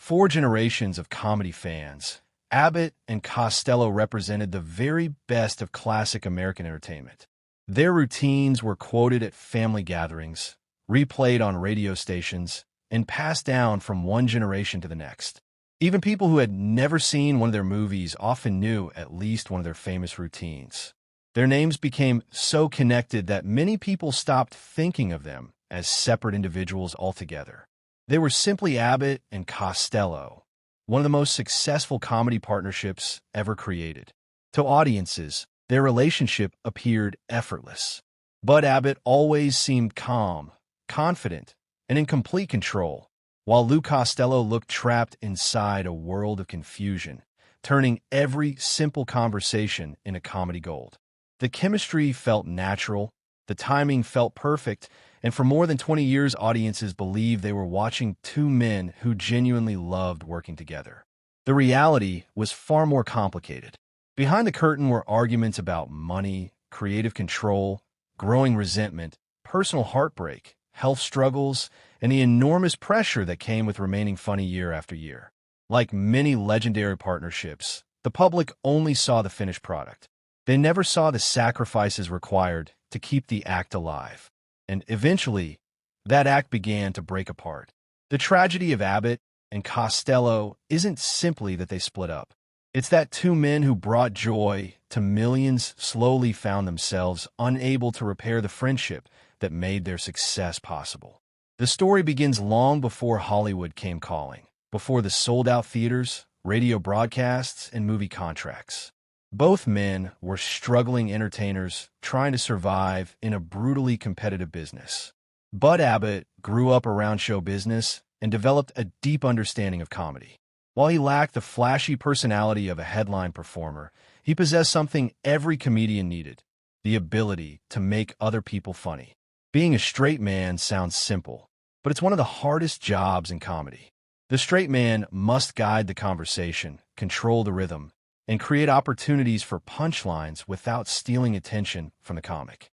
four generations of comedy fans, Abbott and Costello represented the very best of classic American entertainment. Their routines were quoted at family gatherings, replayed on radio stations, and passed down from one generation to the next. Even people who had never seen one of their movies often knew at least one of their famous routines. Their names became so connected that many people stopped thinking of them as separate individuals altogether. They were simply Abbott and Costello, one of the most successful comedy partnerships ever created. To audiences, their relationship appeared effortless. Bud Abbott always seemed calm, confident, and in complete control, while Lou Costello looked trapped inside a world of confusion, turning every simple conversation into comedy gold. The chemistry felt natural, the timing felt perfect, and for more than 20 years, audiences believed they were watching two men who genuinely loved working together. The reality was far more complicated. Behind the curtain were arguments about money, creative control, growing resentment, personal heartbreak, health struggles, and the enormous pressure that came with remaining funny year after year. Like many legendary partnerships, the public only saw the finished product. They never saw the sacrifices required to keep the act alive. And eventually, that act began to break apart. The tragedy of Abbott and Costello isn't simply that they split up. It's that two men who brought joy to millions slowly found themselves unable to repair the friendship that made their success possible. The story begins long before Hollywood came calling, before the sold-out theaters, radio broadcasts, and movie contracts. Both men were struggling entertainers trying to survive in a brutally competitive business. Bud Abbott grew up around show business and developed a deep understanding of comedy. While he lacked the flashy personality of a headline performer, he possessed something every comedian needed: the ability to make other people funny. Being a straight man sounds simple, but it's one of the hardest jobs in comedy. The straight man must guide the conversation, control the rhythm, and create opportunities for punchlines without stealing attention from the comic.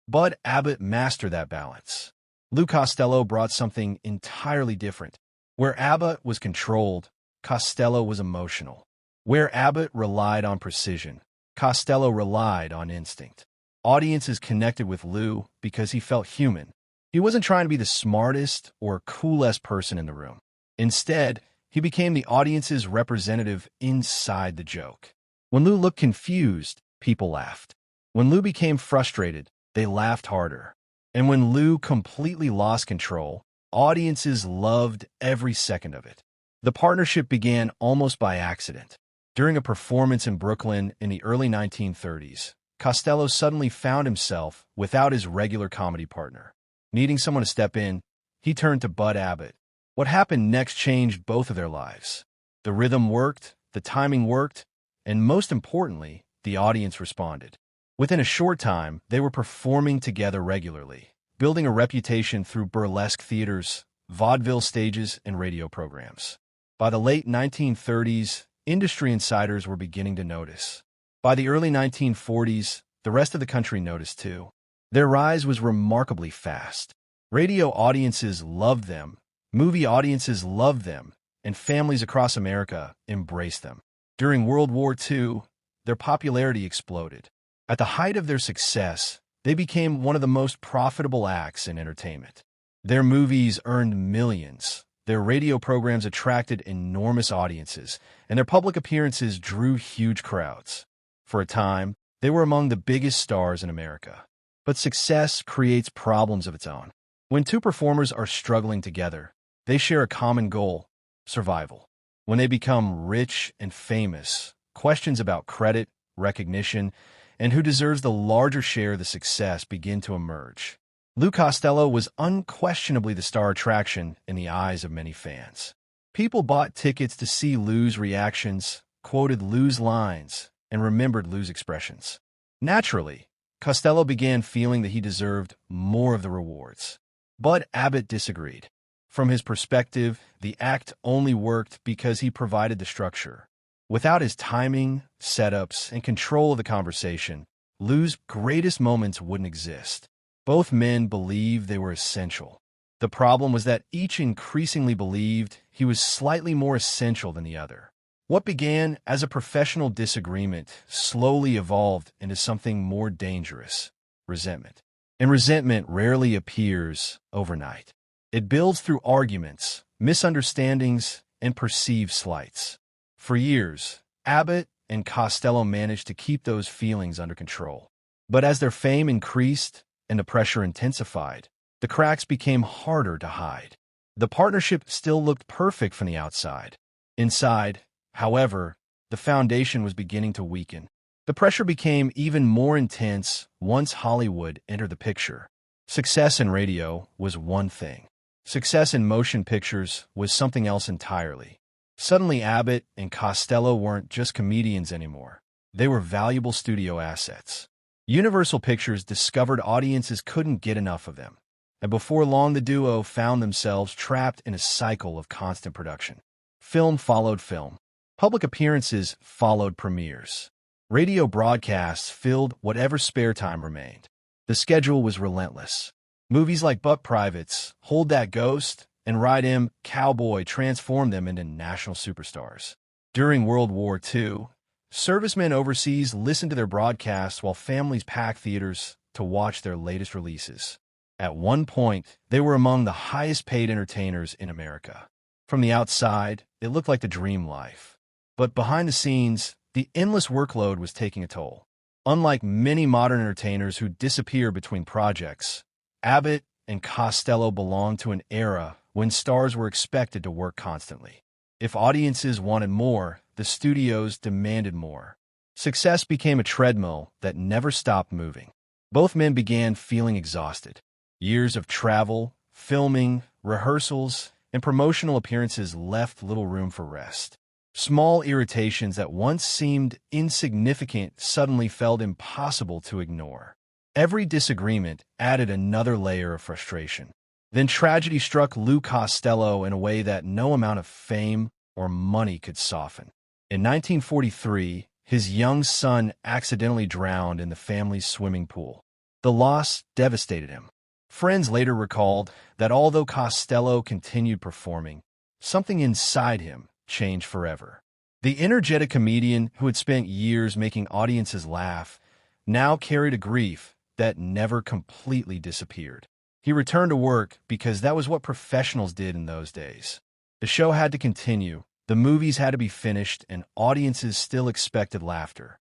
Bud Abbott mastered that balance. Lou Costello brought something entirely different. Where Abbott was controlled, Costello was emotional. Where Abbott relied on precision, Costello relied on instinct. Audiences connected with Lou because he felt human. He wasn't trying to be the smartest or coolest person in the room. Instead, he became the audience's representative inside the joke. When Lou looked confused, people laughed. When Lou became frustrated, they laughed harder. And when Lou completely lost control, audiences loved every second of it. The partnership began almost by accident. During a performance in Brooklyn in the early 1930s, Costello suddenly found himself without his regular comedy partner. Needing someone to step in, he turned to Bud Abbott. What happened next changed both of their lives. The rhythm worked, the timing worked, and most importantly, the audience responded. Within a short time, they were performing together regularly, building a reputation through burlesque theaters, vaudeville stages, and radio programs. By the late 1930s, industry insiders were beginning to notice. By the early 1940s, the rest of the country noticed too. Their rise was remarkably fast. Radio audiences loved them, movie audiences loved them, and families across America embraced them. During World War II, their popularity exploded. At the height of their success, they became one of the most profitable acts in entertainment. Their movies earned millions, their radio programs attracted enormous audiences, and their public appearances drew huge crowds. For a time, they were among the biggest stars in America. But success creates problems of its own. When two performers are struggling together, they share a common goal: survival. When they become rich and famous, questions about credit, recognition, and who deserves the larger share of the success begin to emerge. Lou Costello was unquestionably the star attraction in the eyes of many fans. People bought tickets to see Lou's reactions, quoted Lou's lines, and remembered Lou's expressions. Naturally, Costello began feeling that he deserved more of the rewards. Bud Abbott disagreed. From his perspective, the act only worked because he provided the structure. Without his timing, setups, and control of the conversation, Lou's greatest moments wouldn't exist. Both men believed they were essential. The problem was that each increasingly believed he was slightly more essential than the other. What began as a professional disagreement slowly evolved into something more dangerous: resentment. And resentment rarely appears overnight. It builds through arguments, misunderstandings, and perceived slights. For years, Abbott and Costello managed to keep those feelings under control. But as their fame increased and the pressure intensified, the cracks became harder to hide. The partnership still looked perfect from the outside. Inside, however, the foundation was beginning to weaken. The pressure became even more intense once Hollywood entered the picture. Success in radio was one thing. Success in motion pictures was something else entirely. Suddenly, Abbott and Costello weren't just comedians anymore. They were valuable studio assets. Universal Pictures discovered audiences couldn't get enough of them, and before long the duo found themselves trapped in a cycle of constant production. Film followed film. Public appearances followed premieres. Radio broadcasts filled whatever spare time remained. The schedule was relentless. Movies like Buck Privates, Hold That Ghost, and Ride 'Em, Cowboy transformed them into national superstars. During World War II, servicemen overseas listened to their broadcasts while families packed theaters to watch their latest releases. At one point, they were among the highest-paid entertainers in America. From the outside, it looked like the dream life. But behind the scenes, the endless workload was taking a toll. Unlike many modern entertainers who disappear between projects, Abbott and Costello belonged to an era when stars were expected to work constantly. If audiences wanted more, the studios demanded more. Success became a treadmill that never stopped moving. Both men began feeling exhausted. Years of travel, filming, rehearsals, and promotional appearances left little room for rest. Small irritations that once seemed insignificant suddenly felt impossible to ignore. Every disagreement added another layer of frustration. Then tragedy struck Lou Costello in a way that no amount of fame or money could soften. In 1943, his young son accidentally drowned in the family's swimming pool. The loss devastated him. Friends later recalled that although Costello continued performing, something inside him changed forever. The energetic comedian who had spent years making audiences laugh now carried a grief that never completely disappeared. He returned to work because that was what professionals did in those days. The show had to continue, the movies had to be finished, and audiences still expected laughter.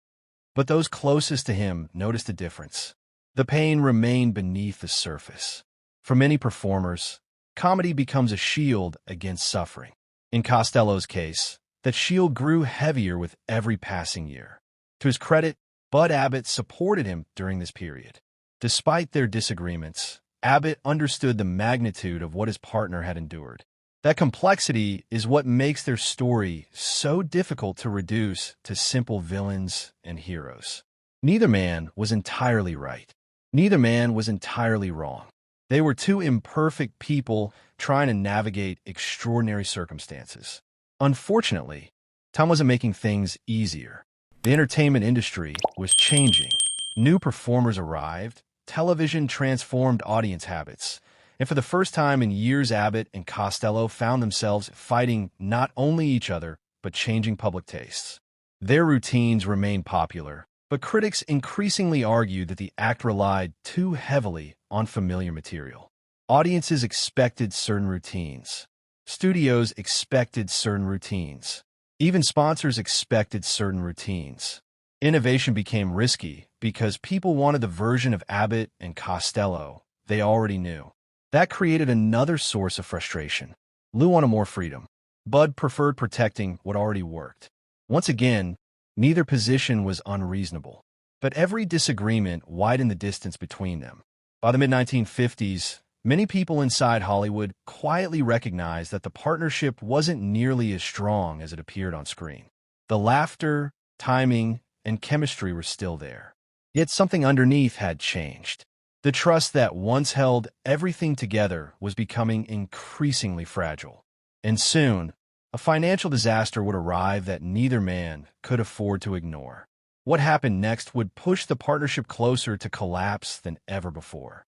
But those closest to him noticed a difference. The pain remained beneath the surface. For many performers, comedy becomes a shield against suffering. In Costello's case, that shield grew heavier with every passing year. To his credit, Bud Abbott supported him during this period. Despite their disagreements, Abbott understood the magnitude of what his partner had endured. That complexity is what makes their story so difficult to reduce to simple villains and heroes. Neither man was entirely right. Neither man was entirely wrong. They were two imperfect people trying to navigate extraordinary circumstances. Unfortunately, time wasn't making things easier. The entertainment industry was changing. New performers arrived. Television transformed audience habits. And for the first time in years, Abbott and Costello found themselves fighting not only each other, but changing public tastes. Their routines remained popular, but critics increasingly argued that the act relied too heavily on familiar material. Audiences expected certain routines. Studios expected certain routines. Even sponsors expected certain routines. Innovation became risky because people wanted the version of Abbott and Costello they already knew. That created another source of frustration. Lou wanted more freedom. Bud preferred protecting what already worked. Once again, neither position was unreasonable. But every disagreement widened the distance between them. By the mid-1950s, many people inside Hollywood quietly recognized that the partnership wasn't nearly as strong as it appeared on screen. The laughter, timing, and chemistry were still there. Yet something underneath had changed. The trust that once held everything together was becoming increasingly fragile. And soon, a financial disaster would arrive that neither man could afford to ignore. What happened next would push the partnership closer to collapse than ever before.